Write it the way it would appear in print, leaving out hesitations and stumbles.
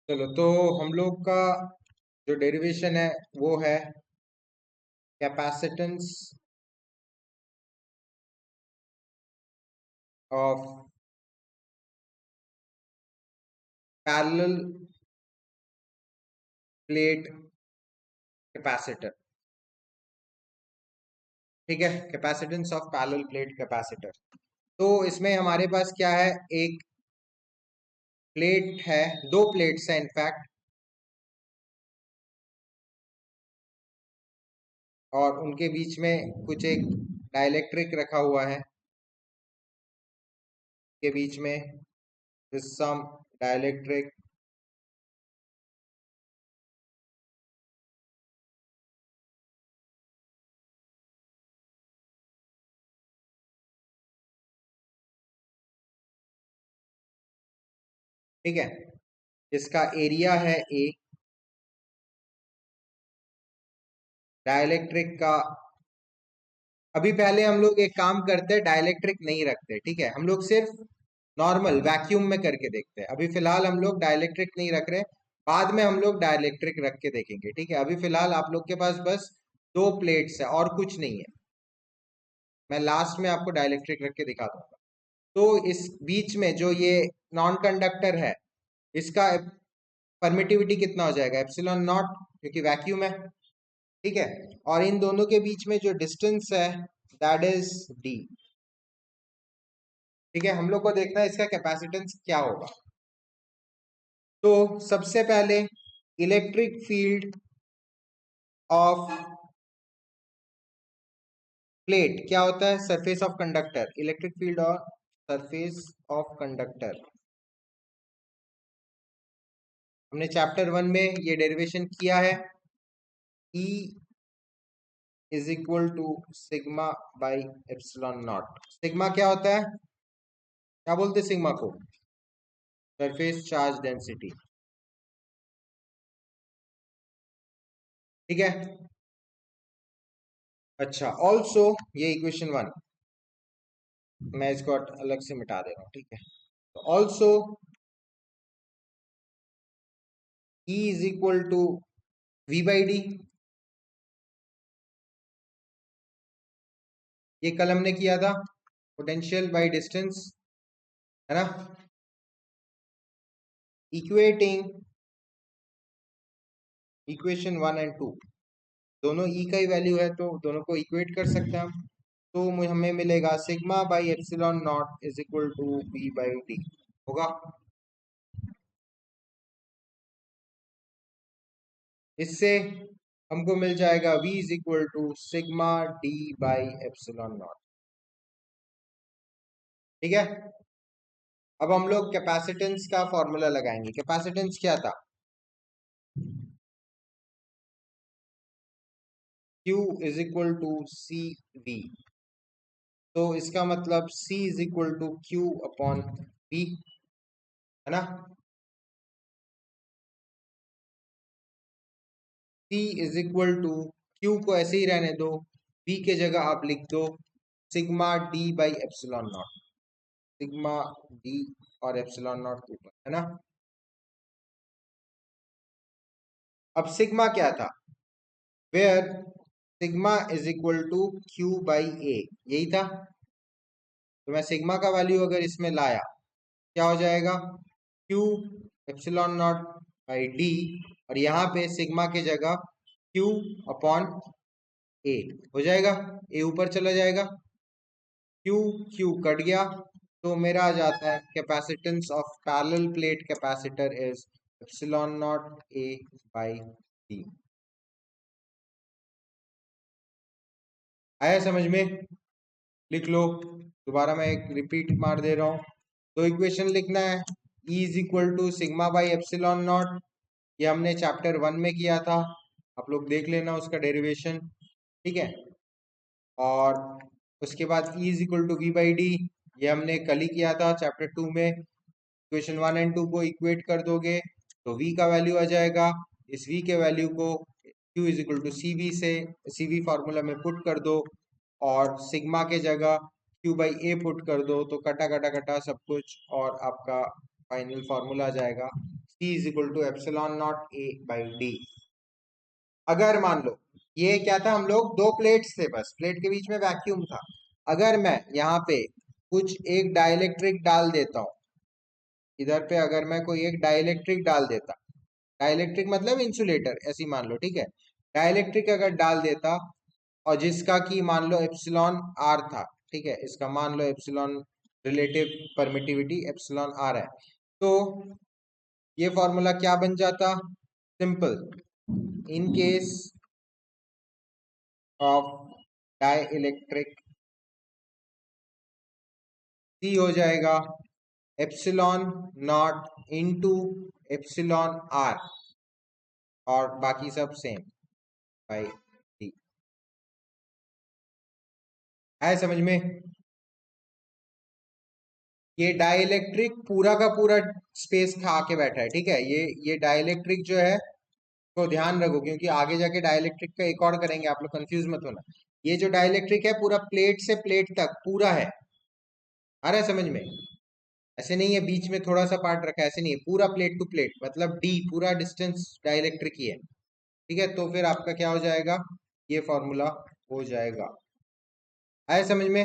चलो तो हम लोग का जो डेरिवेशन है वो है capacitance of parallel plate capacitor. ठीक है, capacitance of parallel plate capacitor. तो इसमें हमारे पास क्या है, एक प्लेट है, दो प्लेट्स है इनफैक्ट, और उनके बीच में कुछ एक डाइलेक्ट्रिक रखा हुआ है के बीच में सम डाइलेक्ट्रिक। ठीक है, इसका एरिया है ए, डाइलेक्ट्रिक का। अभी पहले हम लोग एक काम करते हैं, डाइलेक्ट्रिक नहीं रखते, ठीक है, हम लोग सिर्फ नॉर्मल वैक्यूम में करके देखते हैं। अभी फिलहाल हम लोग डाइलेक्ट्रिक नहीं रख रहे, बाद में हम लोग डाइलेक्ट्रिक रख के देखेंगे। ठीक है, अभी फिलहाल आप लोग के पास बस दो प्लेट्स है और कुछ नहीं है। मैं लास्ट में आपको डाइलेक्ट्रिक रख के दिखा दूंगा। तो इस बीच में जो ये नॉन कंडक्टर है, इसका परमिटिविटी कितना हो जाएगा, एप्सिलॉन नॉट, क्योंकि वैक्यूम है। ठीक है, और इन दोनों के बीच में जो डिस्टेंस है दैट इज डी। ठीक है, हम लोग को देखना है इसका कैपेसिटेंस क्या होगा। तो सबसे पहले इलेक्ट्रिक फील्ड ऑफ प्लेट क्या होता है, surface of conductor. Electric field of surface of conductor, हमने चैप्टर 1 में ये डेरिवेशन किया है। E is equal to sigma by epsilon naught. Sigma क्या होता है, क्या बोलते हैं सिग्मा को, सरफेस चार्ज डेंसिटी। ठीक है, अच्छा, ऑल्सो ये इक्वेशन 1, मैं इसको अलग से मिटा दे रहा हूँ। ठीक है, तो also E is equal to V by D. ये कल हमने किया था, पोटेंशियल बाई डिस्टेंस, है ना। इक्वेटिंग इक्वेशन 1 एंड 2, दोनों E का ही वैल्यू है तो दोनों को इक्वेट कर सकते हैं हम। तो हमें मिलेगा sigma by epsilon naught is equal to V by D होगा। इससे हमको मिल जाएगा V is equal to sigma D by epsilon naught. ठीक है, अब हम लोग कैपेसिटेंस का फॉर्मूला लगाएंगे। कैपेसिटेंस क्या था, Q is equal to C V. तो इसका मतलब C is equal to Q upon V, है ना। C is equal to, Q को ऐसे ही रहने दो, V के जगह आप लिख दो sigma D by epsilon naught. Sigma D और एप्सिलॉन नॉट ऊपर, है ना। अब सिग्मा क्या था, where sigma is equal to Q by A, यही था। तो मैं सिग्मा का वैल्यू अगर इसमें लाया, क्या हो जाएगा, Q epsilon not by D, और यहाँ पे सिग्मा की जगह क्यू अपॉन ए हो जाएगा। ए ऊपर चला जाएगा, क्यू क्यू कट गया, तो मेरा आ जाता है capacitance of parallel plate capacitor is epsilon not a by D. आया समझ में, लिख लो। दोबारा मैं एक रिपीट मार दे रहा हूँ। तो इक्वेशन लिखना है, E is equal to sigma by epsilon not, ये हमने चैप्टर 1 में किया था, आप लोग देख लेना उसका डेरिवेशन। ठीक है, और उसके बाद E is equal to V by D, ये हमने कल ही किया था चैप्टर 2 में। इक्वेशन 1 एंड 2 को इक्वेट कर दोगे तो V का वैल्यू आ जाएगा। इस V के वैल्यू को Q is equal to C V से, सी वी फार्मूला में पुट कर दो, और सिग्मा के जगह Q बाई ए पुट कर दो, तो कटा कटा कटा सब कुछ, और आपका फाइनल फार्मूला आ जाएगा C is equal to epsilon not A by D। अगर मान लो ये क्या था, हम लोग दो प्लेट्स थे, बस प्लेट के बीच में वैक्यूम था। अगर मैं यहाँ पे कुछ एक डाइलेक्ट्रिक डाल देता हूँ, इधर पे अगर मैं कोई एक डाइलेक्ट्रिक डाल देता, डाइलेक्ट्रिक मतलब इंसुलेटर ऐसी मान लो, ठीक है। डाइलेक्ट्रिक अगर डाल देता और जिसका की मान लो एप्सिलॉन आर था, ठीक है, इसका मान लो epsilon relative permittivity epsilon R है, तो ये फॉर्मूला क्या बन जाता, simple, in case of dielectric C हो जाएगा epsilon naught into epsilon R, और बाकी सब सेम बाई डी। आए समझ में? ये डाइलेक्ट्रिक पूरा का पूरा स्पेस खा के बैठा है, ठीक है। ये डाइलेक्ट्रिक जो है तो ध्यान रखो, क्योंकि आगे जाके डाइलेक्ट्रिक का एक और करेंगे, आप लोग कंफ्यूज मत होना। ये जो डाइलेक्ट्रिक है पूरा प्लेट से प्लेट तक पूरा है, आ रहा है समझ में? ऐसे नहीं है बीच में थोड़ा सा पार्ट रखा है, ऐसे नहीं है, पूरा प्लेट टू प्लेट, मतलब डी पूरा डिस्टेंस डाइलेक्ट्रिक ही है, ठीक है। तो फिर आपका क्या हो जाएगा, ये फॉर्मूला हो जाएगा। आया समझ में?